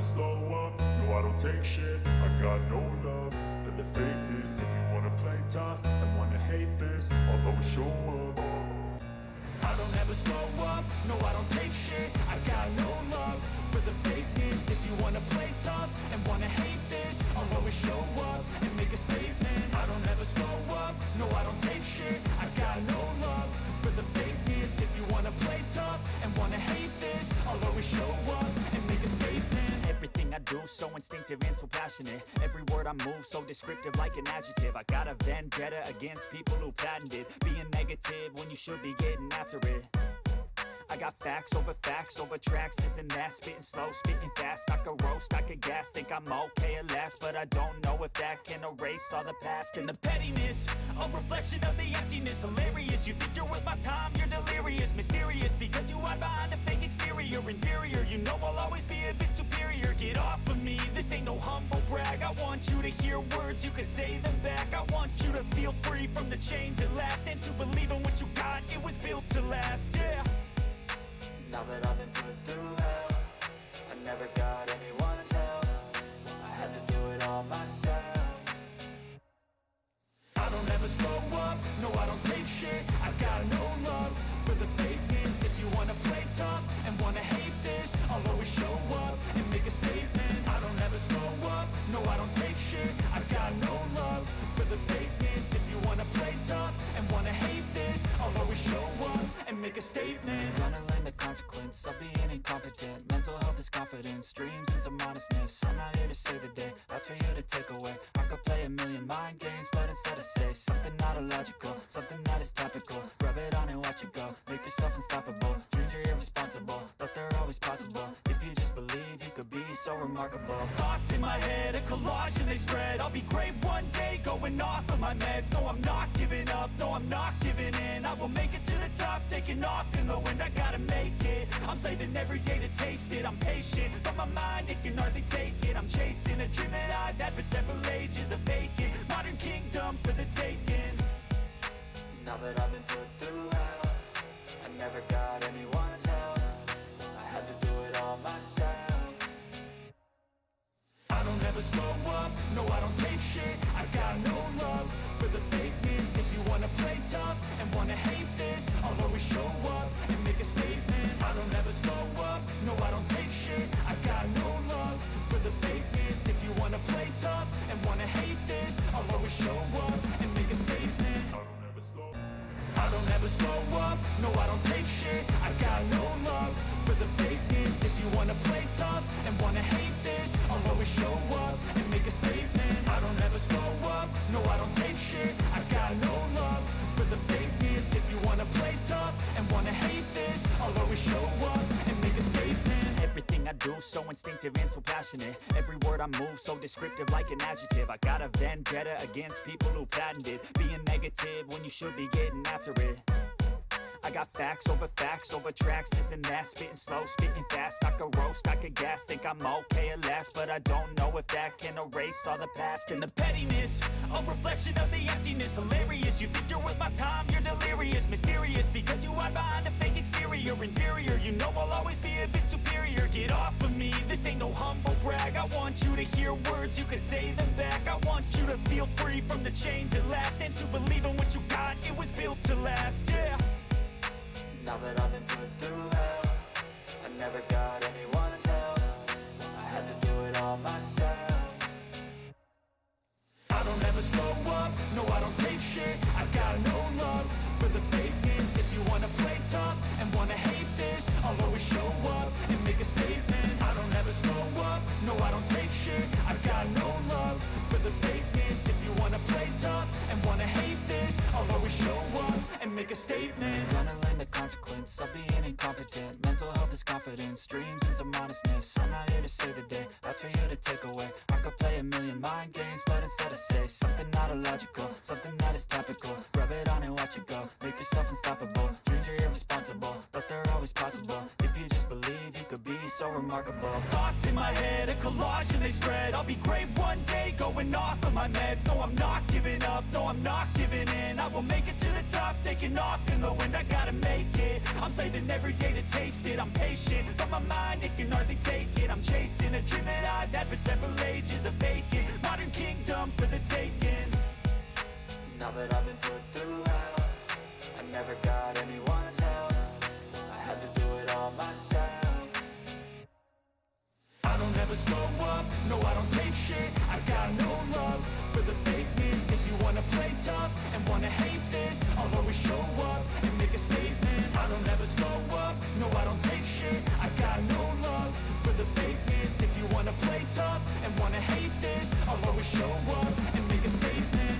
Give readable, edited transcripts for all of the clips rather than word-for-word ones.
slow up, no I don't take shit. I got no love for the fakeness. If you wanna play tough and wanna hate this, I'll always show up. I don't ever slow up, no I don't take shit. I got no love for the fakeness. If you wanna play tough and wanna hate this, I'll always show up and make a statement. I don't ever slow up, no I don't take shit. I got no love for the fakeness. If you wanna play tough and wanna hate this, I'll always show up and make a statement. Everything I do so instinctive and so passionate. Every word I move so descriptive like an adjective. I got a vendetta against people who patented being negative when you should be getting after it. I got facts over tracks, this and that. Spitting slow, spitting fast. I could roast, I could gas. Think I'm okay at last, but I don't know if that can erase all the past. And the pettiness, a reflection of the emptiness. Hilarious, you think you're worth my time, you're delirious. Mysterious, because you hide behind a fake exterior. Inferior, you know I'll always be a bit superior. Get off of me, this ain't no humble brag. I want you to hear words, you can say them back. I want you to feel free from the chains at last, and to believe in what you got, it was built to last, yeah. Now that I've been put through hell, I never got anyone's help. I had to do it all myself. I don't ever slow up, no I don't take shit. I got no love for the fakeness. If you wanna play tough and wanna hate this, I'll always show up and make a statement. I don't ever slow up, no I don't take shit. I got no love for the fakeness. If you wanna play tough and wanna hate this, I'll always show up and make a statement. Gonna learn the consequence of being incompetent. Mental health is confidence, dreams and some honestness. I'm not here to save the day, that's for you to take away. I could play a million mind games, but instead I say something not illogical, something that is topical. Rub it on and watch it go, make yourself unstoppable. Dreams are irresponsible, but they're always possible. If you just believe, you could be so remarkable. Thoughts in my head, a collage and they spread. I'll be great one day, going off of my meds. No, I'm not giving up, no, I'm not giving in. I will make it to the top, taking off in the wind. I gotta make it, I'm saving every day to taste it. I'm patient, but my mind, it can hardly take it. I'm chasing a dream that I've had for several ages. A vacant, modern kingdom for the taking. Now that I've been put through hell, I never got anyone's help. I had to do it all myself. I don't ever slow up, no I don't take shit. I got no love for the fakeness. If you wanna play tough and wanna hate this, I'll always show up and make a statement. I don't ever slow up, no I don't take shit. I got no love for the fakeness. If you wanna play tough and wanna hate this, I'll always show up and make a statement. I don't ever slow up, no I don't take shit. I got no love for the fakeness. If you wanna play tough and wanna hate this, I'll always show up and make a statement. I don't ever slow up, no I don't take shit. I got no love for the fakeness. If you wanna play tough and wanna hate this, I'll always show up and make a statement. Everything I do so instinctive and so passionate. Every word I move so descriptive like an adjective. I got a vendetta against people who patented being negative when you should be getting after it. I got facts over tracks, this and that. Spitting slow, spitting fast. I could roast, I could gas. Think I'm okay at last, but I don't know if that can erase all the past. And the pettiness, a reflection of the emptiness. Hilarious, you think you're worth my time, you're delirious. Mysterious, because you hide behind a fake exterior. Inferior, you know I'll always be a bit superior. Get off of me, this ain't no humble brag. I want you to hear words, you can say them back. I want you to feel free from the chains at last, and to believe in what you got, it was built to last, yeah. Now that I've been put through hell, I never got anyone's help. I had to do it all myself. I don't ever slow up, no I don't take shit. I got no love for the fakeness. If you wanna play tough and wanna hate this, I'll always show up and make a statement. I don't ever slow up, no I don't take shit. I got no love for the fakeness. If you wanna play tough and wanna hate this, I'll always show up and make a statement. Gonna learn the consequence of being incompetent. Mental health is confidence, dreams and some honestness. I'm not here to save the day, that's for you to take away. I could play a million mind games, but instead I say something not illogical, something that is topical. Rub it on and watch it go, make yourself unstoppable. Dreams are irresponsible, but they're always possible. If you just believe, you could be so remarkable. Thoughts in my head, a collage and they spread. I'll be great one day, going off of my meds. No, I'm not giving up, no, I'm not giving in. I will make it to the top, taking off in the wind. I gotta make it, I'm saving every day to taste it. I'm patient, but my mind, it can hardly take it. I'm chasing a dream that that I've been put through hell, I never got anyone's help. I had to do it all myself. I don't ever slow up, no I don't take shit. I got no love for the fakeness. If you wanna play tough and wanna hate this, I'll always show up and make a statement. I don't ever slow up, no I don't take shit. I got no love for the fakeness. If you wanna play tough and wanna hate this, I'll always show up and make a statement.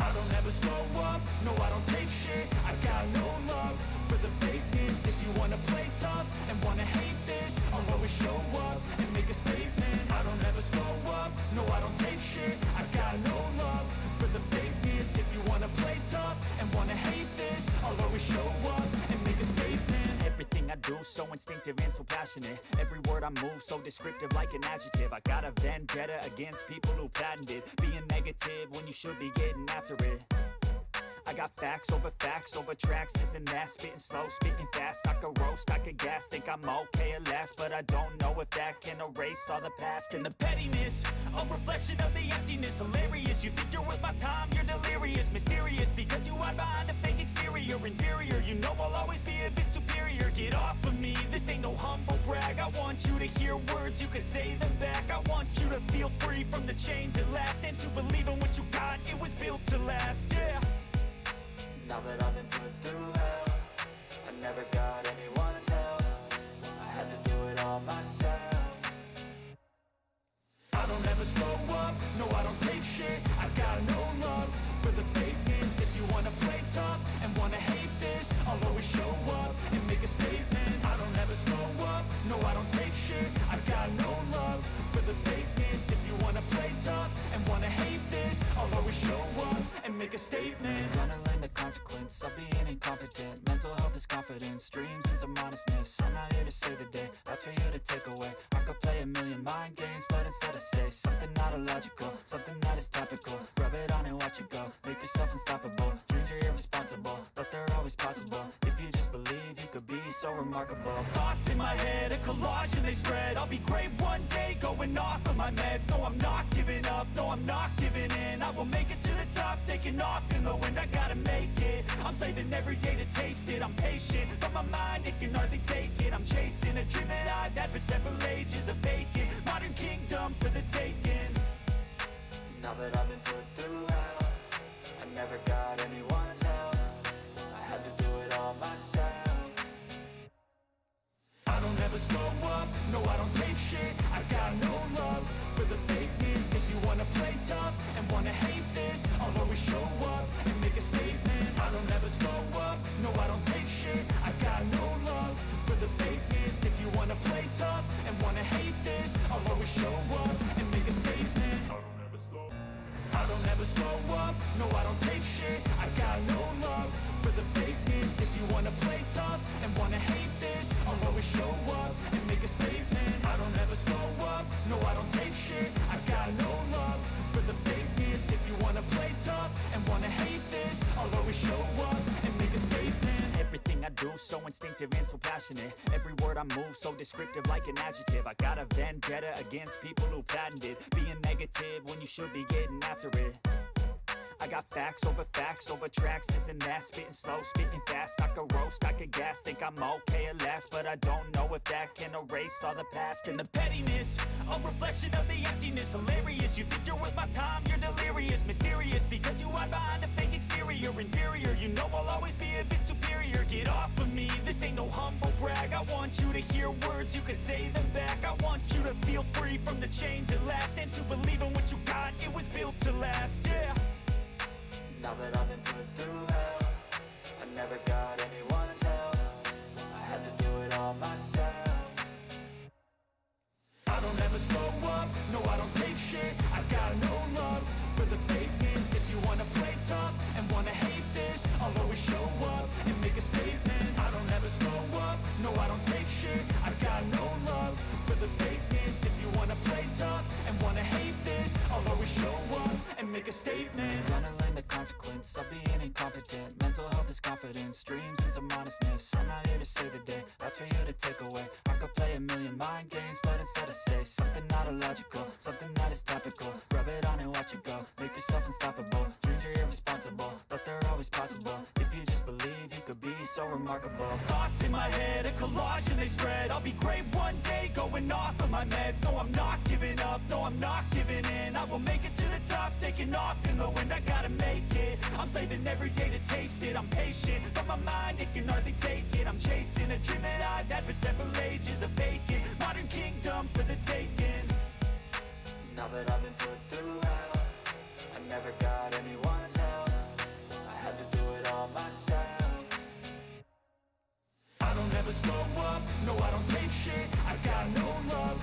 I don't ever slow up, no I don't take shit. I got no love for the fakeness. If you wanna play tough and wanna hate this, I'll always show up and make a statement. I don't ever slow up, no I don't take shit. I got no love for the fakeness. If you wanna play tough and wanna hate this, I'll always show up and make a statement. Everything I do so instinctive and so passionate. Every word I move so descriptive like an adjective. I got a vendetta against people who patented being negative when you should be getting after it. I got facts over tracks, this and that. Spitting slow, spitting fast, I could roast, I could gas. Think I'm okay at last, but I don't know if that can erase all the past. And the pettiness, a reflection of the emptiness. Hilarious, you think you're worth my time, you're delirious. Mysterious, because you hide behind a fake exterior. Inferior, you know I'll always be a bit superior. Get off of me, this ain't no humble brag. I want you to hear words, you can say them back. I want you to feel free from the chains at last, and to believe in what you got, it was built to last, yeah. Now that I've been put through hell, I never got anyone's help. I had to do it all myself. I don't ever slow up, no I don't take shit. I got no love for the fakeness. If you wanna play tough and wanna hate this, I'll always show up and make a statement. I don't ever slow up, no I don't take shit. I got no love for the fakeness. If you wanna play tough and wanna hate this, I'll always show up and make a statement. Gonna learn the consequence of being incompetent. Mental health is confidence, dreams and some honestness. I'm not here to save the day, that's for you to take away. I could play a million mind games, but instead I say something not illogical, something that is topical. Rub it on and watch it go, make yourself unstoppable. Dreams are irresponsible, but they're always possible. If you just believe, you could be so remarkable. Thoughts in my head, a collage and they spread. I'll be great one day, going off of my meds. No, I'm not giving up, no, I'm not giving in. I will make it to the top, taking off in the wind. I gotta make it, I'm saving every day to taste it. I'm patient, but my mind, it can hardly take it. I'm chasing a dream that I've had for several ages. A vacant, modern kingdom for the taking. Now that I've been put through hell, I never got anyone's help. I had to do it all myself. I don't ever slow up, no I don't take shit. I got no love for the fakeness. If you wanna play tough and wanna hate this, I'll always show up and make a statement. I don't ever slow up, no I don't take shit. I got no love for the fakeness. If you wanna play tough and wanna hate this, I'll always show up and make a statement. I don't ever slow up, no I don't take shit. I got no love for the fakeness. If you wanna play tough and wanna hate this, I'll always show up and make a statement. I don't ever slow up, no I don't take shit. I got no love for the fakeness. If you wanna play tough and wanna hate this, I'll always show up and make a statement. Everything I do so instinctive and so passionate. Every word I move so descriptive like an adjective. I got a vendetta against people who patented being negative when you should be getting after it. I got facts over tracks, this and that. Spitting slow, spitting fast, I could roast, I could gas. Think I'm okay at last, but I don't know if that can erase all the past. And the pettiness, a reflection of the emptiness. Hilarious, you think you're worth my time, you're delirious. Mysterious, because you hide behind a fake exterior. Inferior, you know I'll always be a bit superior. Get off of me, this ain't no humble brag. I want you to hear words, you can say them back. I want you to feel free from the chains at last, and to believe in what you got, it was built to last, yeah. Now that I've been put through hell, I never got anyone's help. I had to do it all myself. I don't ever slow up, no I don't take shit. I got no love for the fakeness. If you wanna play tough and wanna hate this, I'll always show up and make a statement. I don't ever slow up, no I don't take shit. I got no love for the fakeness. If you wanna play tough and wanna hate this, I'll always show up and make a statement. Gonna learn the consequence of being incompetent. Mental health is confidence, dreams and some honestness. I'm not here to save the day, that's for you to take away. I could play a million mind games, but instead I say something not illogical, something that is topical. Rub it on and watch it go, make yourself unstoppable. Dreams are so remarkable. Thoughts in my head, a collage and they spread. I'll be great one day, going off of my meds. No, I'm not giving up, no, I'm not giving in. I will make it to the top, taking off in the wind. I gotta make it, I'm saving every day to taste it. I'm patient, but my mind, it can hardly take it. I'm chasing a dream that I've had for several ages. A vacant, modern kingdom for the taking. Now that I've been put through hell, I never got anyone's help. I had to do it all myself. I don't ever slow up, no I don't take shit. I got no love